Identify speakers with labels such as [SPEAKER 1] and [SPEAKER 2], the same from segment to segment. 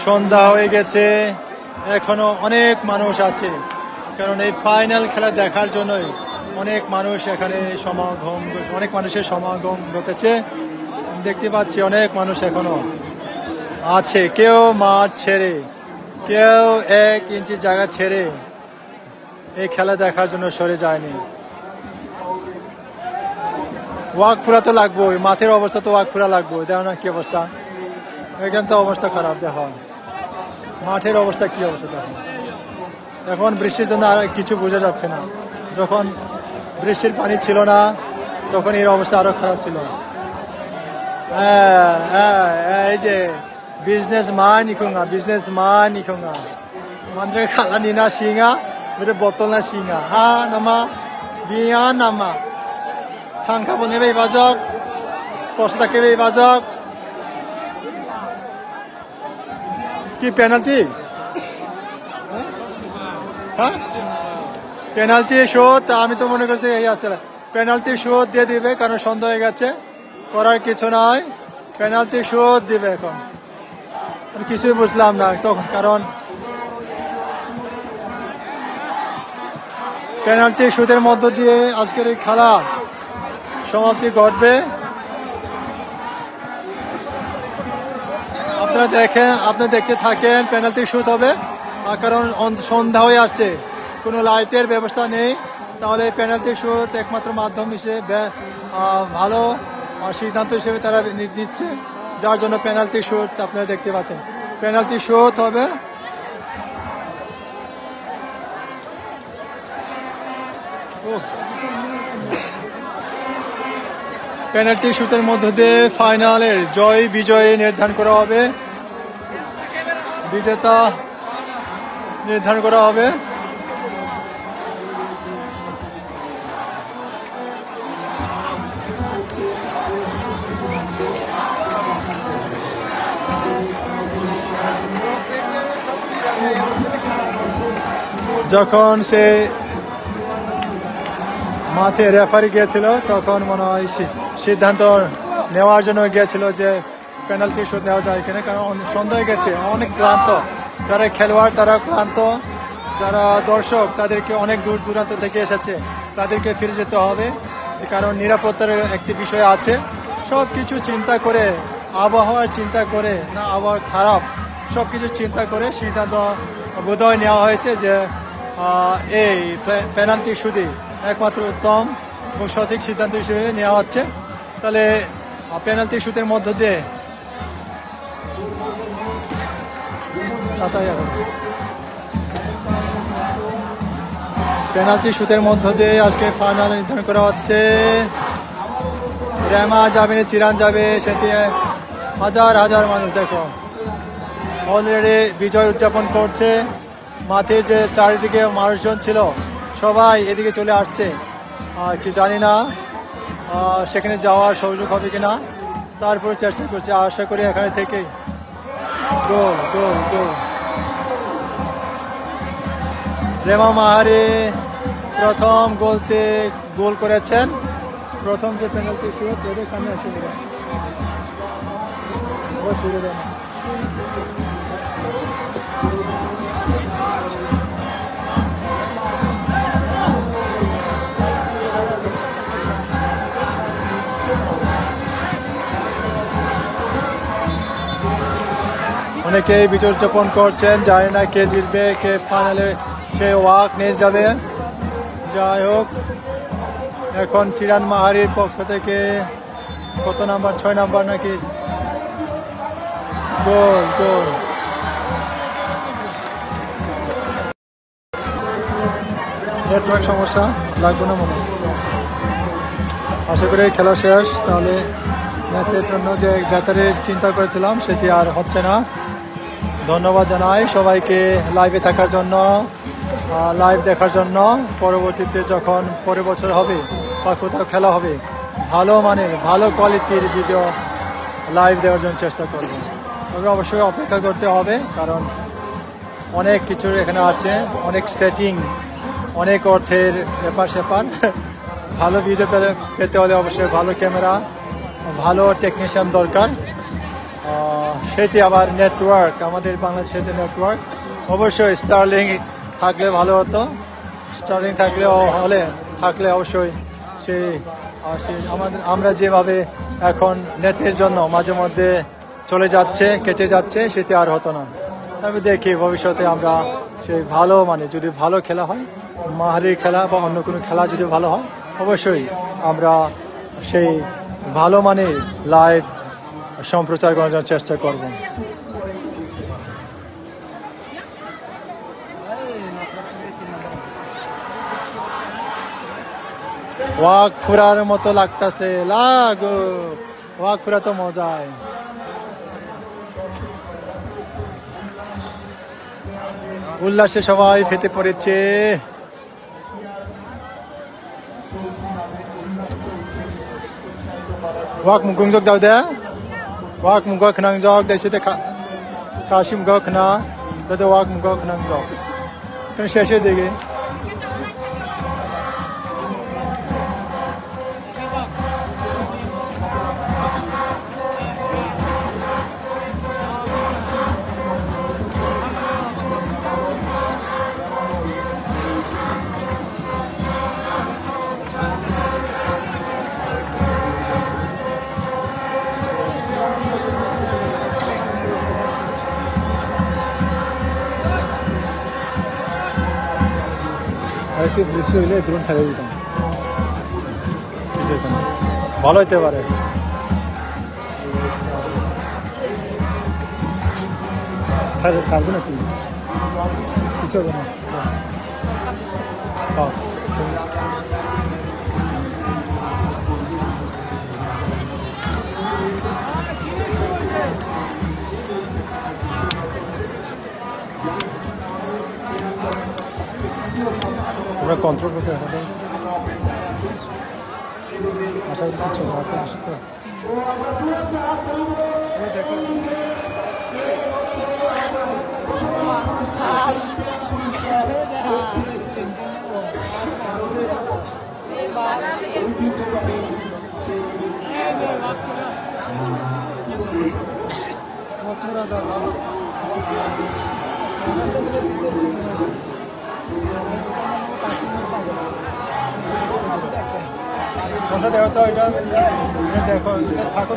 [SPEAKER 1] সন্ধ্যা হয়ে গেছে, এখনো অনেক মানুষ আছে, কারণ এই ফাইনাল খেলা দেখার জন্যই অনেক মানুষ এখানে অনেক মানুষের সমাগম ঘটেছে। দেখতে পাচ্ছি অনেক মানুষ এখনো আছে, কেউ মাঠ ছেড়ে, কেউ 1 ইঞ্চি জায়গা ছেড়ে এই খেলা দেখার জন্য সরে যায়নি। ওয়াকফুরা তো লাগবেই, মাঠের অবস্থা তো ওয়াকফুরা লাগবে। দেখো না কি অবস্থা, এখানে তো অবস্থা খারাপ। দেখো মাঠের অবস্থা কি অবস্থা। দেখো এখন বৃষ্টির জন্য আর কিছু বোঝা যাচ্ছে না। যখন বৃষ্টির পানি ছিল না তখন এর অবস্থা আরো খারাপ ছিল। এই যে businessman ikunga mandre khala nina singa bere botol na singa ha nama biya nama thangka bone be bajok posta ke be bajok কি পেনাল্টি, হ্যাঁ পেনাল্টি শোধ। আমি তো মনে করছি এই আসলে পেনাল্টি শোধ দিয়ে দিবে, কারণ সন্দেহ হয়ে গেছে, করার কিছু নাই, পেনাল্টি শোধ দিবে। এখন কিছুই বুঝলাম না তখন, কারণ পেনাল্টি শোধের মধ্য দিয়ে আজকের এই খেলা সমাপ্তি ঘটবে। আপনারা দেখতে থাকেন, পেনাল্টি শুট হবে। কারণ সন্ধ্যা হয়ে আসছে, কোনো লাইটের ব্যবস্থা নেই, তাহলে পেনাল্টি শুট একমাত্র মাধ্যম হিসেবে ভালো সিদ্ধান্ত হিসেবে তারা দিচ্ছে, যার জন্য পেনাল্টি শুট আপনারা দেখতে পাচ্ছেন। পেনাল্টি শুট হবে। পেনাল্টি শুটের মধ্য দিয়ে ফাইনালের বিজয়ী নির্ধারণ করা হবে, বিজেতা নির্ধারণ করা হবে। যখন সে মাঠে রেফারি গিয়েছিল তখন মনে হয় সিদ্ধান্ত নেওয়ার জন্য গিয়েছিল যে পেনাল্টি শুট নেওয়া যায় কিনা, কারণ সন্দেহ হয়ে গেছে, অনেক ক্লান্ত যারা খেলোয়াড়, তারা ক্লান্ত, যারা দর্শক তাদেরকে অনেক দূর দূরান্ত থেকে এসেছে, তাদেরকে ফিরে যেতে হবে, কারণ নিরাপত্তার একটি বিষয় আছে। সব কিছু চিন্তা করে, আবহাওয়ার চিন্তা করে, না আবহাওয়া খারাপ, সব কিছু চিন্তা করে সিদ্ধান্ত বোধহয় নেওয়া হয়েছে যে এই পেনাল্টি শুধু একমাত্র উত্তম এবং সঠিক সিদ্ধান্ত হিসেবে নেওয়া হচ্ছে। তাহলে পেনাল্টি শুটের মধ্য দিয়ে আজকে ফাইনাল নির্ধারণ করা হচ্ছে। রেমা যাবে, চিরান যাবে, সেটি হাজার হাজার মানুষ দেখো অলরেডি বিজয় উদযাপন করছে। মাঠের যে চারিদিকে মানুষজন ছিল সবাই এদিকে চলে আসছে, কি জানি না সেখানে যাওয়ার সুযোগ হবে কিনা, তারপরে চেষ্টা করছে, আশা করি এখানে থেকেই গোল গোল গোল। রেমা মাহারি প্রথম গোল করেছেন, প্রথম যে পেনাল্টি শুট ওদের সামনে আসে অনেকেই বিজয় উদযাপন করছেন, জানি না কে জিতবে, কে ফাইনালে সে ওয়াক নিয়ে যাবে। যাই হোক, এখন চিরান মাহারির পক্ষ থেকে কত নাম্বার, 6 নাম্বার নাকি, গোল গোল। নেটওয়ার্ক সমস্যা, লাগবে না মনে, আশা করি খেলা শেষ। তাহলে ম্যাচের জন্য যে বেতারে চিন্তা করেছিলাম সেটি আর হচ্ছে না। ধন্যবাদ জানাই সবাইকে লাইভে থাকার জন্য, লাইভ দেখার জন্য। পরবর্তীতে যখন পরের বছর হবে বা কোথাও খেলা হবে, ভালো মানের ভালো কোয়ালিটির ভিডিও লাইভ দেওয়ার জন্য চেষ্টা করব। তবে অবশ্যই অপেক্ষা করতে হবে, কারণ অনেক কিছু এখানে আছে, অনেক সেটিং, অনেক অর্থের ব্যাপার স্যাপার। ভালো ভিডিও পেতে হলে অবশ্যই ভালো ক্যামেরা, ভালো টেকনিশিয়ান দরকার। সেটি আবার নেটওয়ার্ক, আমাদের বাংলাদেশের যে নেটওয়ার্ক, অবশ্যই স্টারলিং থাকলে ভালো হতো। স্টারলিং থাকলে অবশ্যই সেই আমরা যেভাবে এখন নেটের জন্য মাঝে মধ্যে কেটে যাচ্ছে, সেটি আর হতো না। তবে দেখি ভবিষ্যতে আমরা সেই ভালো যদি ভালো খেলা হয়, মাহারির খেলা বা অন্য কোনো খেলা যদি ভালো হয়, অবশ্যই আমরা সেই ভালো লাইভ সম্প্রচার করার জন্য চেষ্টা করব। ওয়াক ফুরার মতো লাগতেছে, ওয়াক ফুরা তো মজায়। উল্লাসে সবাই ফেটে পড়েছে। ওয়াক মুগংজক দাও দে, ওয়াক মুগ খনাংজক দেশে কাশিম গ খনা দাদা, ওয়াক মুগ খনাংজক তুমি শেষে দেখে আরেকটু বৃষ্টি হইলে দ্রোণ ছাড়িয়ে দিতাম, কিছু হইতো না, ভালো হইতে পারে। ছাড়বে না, কিছু হবে না। তোমরা কন্ট্রোল করতে হবে, আশা করি কিছু না বসা দেখো তো, এটা দেখো, থাকো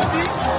[SPEAKER 2] পেনাল্টি